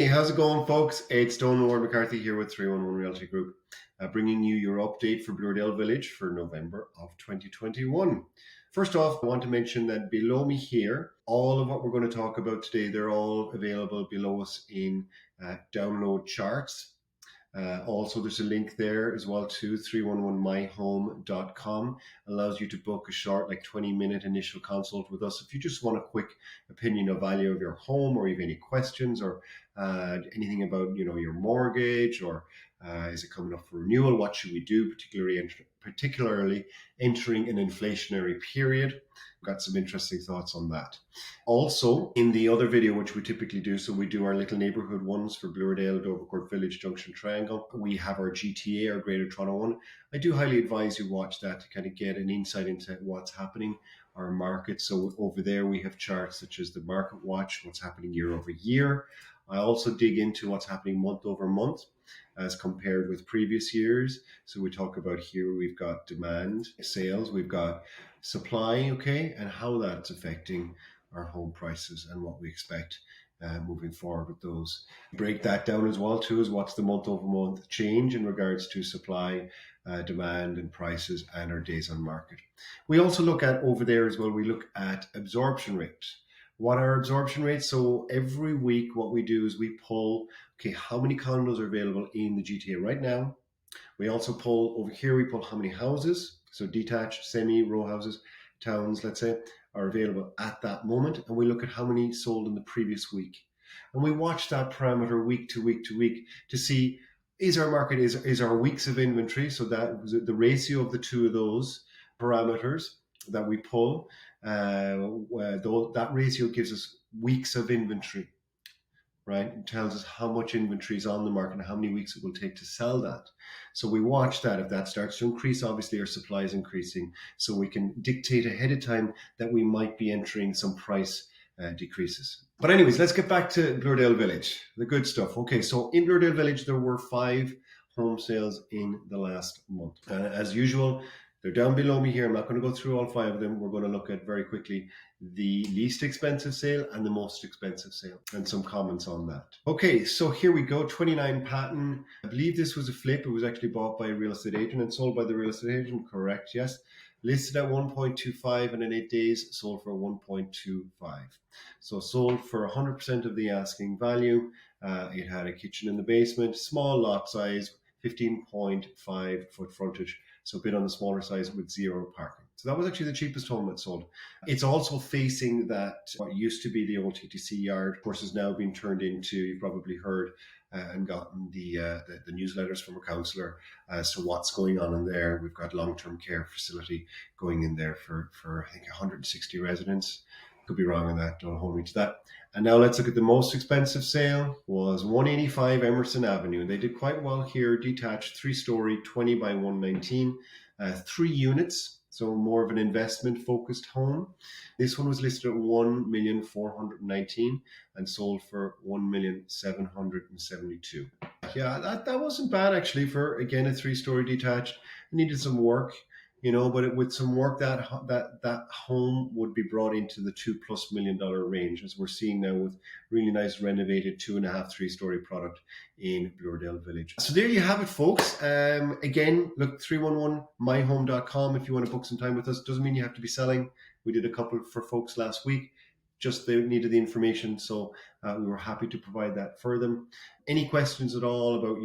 how's it going, folks? It's Donald McCarthy here with 311 Realty Group, bringing you your update for Bloordale Village for November of 2021. First off, I want to mention that below me here, all of what we're going to talk about today, they're all available below us in download charts. Also, there's a link there as well to 311myhome.com. Allows you to book a short, 20-minute initial consult with us if you just want a quick opinion of value of your home, or you have any questions, or anything about your mortgage, or is it coming up for renewal? What should we do, particularly entering an inflationary period? Got some interesting thoughts on that. Also, in the other video, which we typically do, so we do our little neighborhood ones for Bloordale, Dovercourt Village, Junction Triangle. We have our GTA, our Greater Toronto one. I do highly advise you watch that to kind of get an insight into what's happening, our market. So over there, we have charts such as the market watch, what's happening year over year. I also dig into what's happening month over month as compared with previous years. So we talk about here, we've got demand, sales, we've got supply, okay, and how that's affecting our home prices and what we expect moving forward with those. Break that down as well too, is what's the month over month change in regards to supply, demand and prices, and our days on market. We also look at over there as well, we look at absorption rates. What are absorption rates? So every week what we do is we pull, okay, how many condos are available in the GTA right now. We also pull over here, we pull how many houses, so detached, semi, row houses, towns, let's say, are available at that moment. And we look at how many sold in the previous week. And we watch that parameter week to week to week to see, is our market, is our weeks of inventory, so that the ratio of the two of those parameters that we pull, that ratio gives us weeks of inventory, right? It tells us how much inventory is on the market and how many weeks it will take to sell that. So we watch that. If that starts to increase, obviously our supply is increasing. So we can dictate ahead of time that we might be entering some price decreases. But anyways, let's get back to Bloordale Village, the good stuff. Okay, so in Bloordale Village, there were 5 home sales in the last month. As usual, they're down below me here. I'm not going to go through all 5 of them. We're going to look at very quickly the least expensive sale and the most expensive sale and some comments on that. Okay, so here we go. 29 Patton. I believe this was a flip. It was actually bought by a real estate agent and sold by the real estate agent. Correct, yes. Listed at 1.25 and in 8 days sold for 1.25. So sold for 100% of the asking value. It had a kitchen in the basement, small lot size, 15.5 foot frontage. So a bit on the smaller size with 0 parking. So that was actually the cheapest home that sold. It's also facing that what used to be the old TTC yard, of course, is now being turned into, you've probably heard and gotten the newsletters from a councillor as to what's going on in there. We've got long-term care facility going in there for I think 160 residents. Could be wrong on that, don't hold me to that. And now let's look at the most expensive sale. Was 185 Emerson Avenue. They did quite well here, detached, 3-story, 20 by 119, 3 units, so more of an investment focused home. This one was listed at 1,419,000 and sold for 1,772,000. Yeah, that wasn't bad actually for, again, a 3-story detached. It needed some work, but with some work, that home would be brought into the $2+ million range, as we're seeing now with really nice renovated 2.5, 3-story product in Bloordale Village. So there you have it, folks. Again, look, 311myhome.com if you want to book some time with us. Doesn't mean you have to be selling. We did a couple for folks last week. Just they needed the information, so we were happy to provide that for them. Any questions at all about,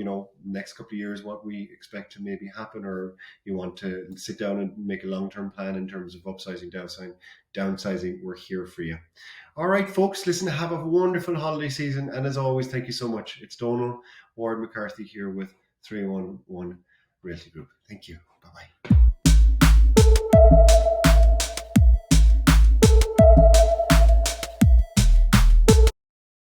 next couple of years, what we expect to maybe happen, or you want to sit down and make a long-term plan in terms of upsizing, downsizing, we're here for you. All right, folks, listen, have a wonderful holiday season. And as always, thank you so much. It's Donald Ward McCarthy here with 311 Realty Group.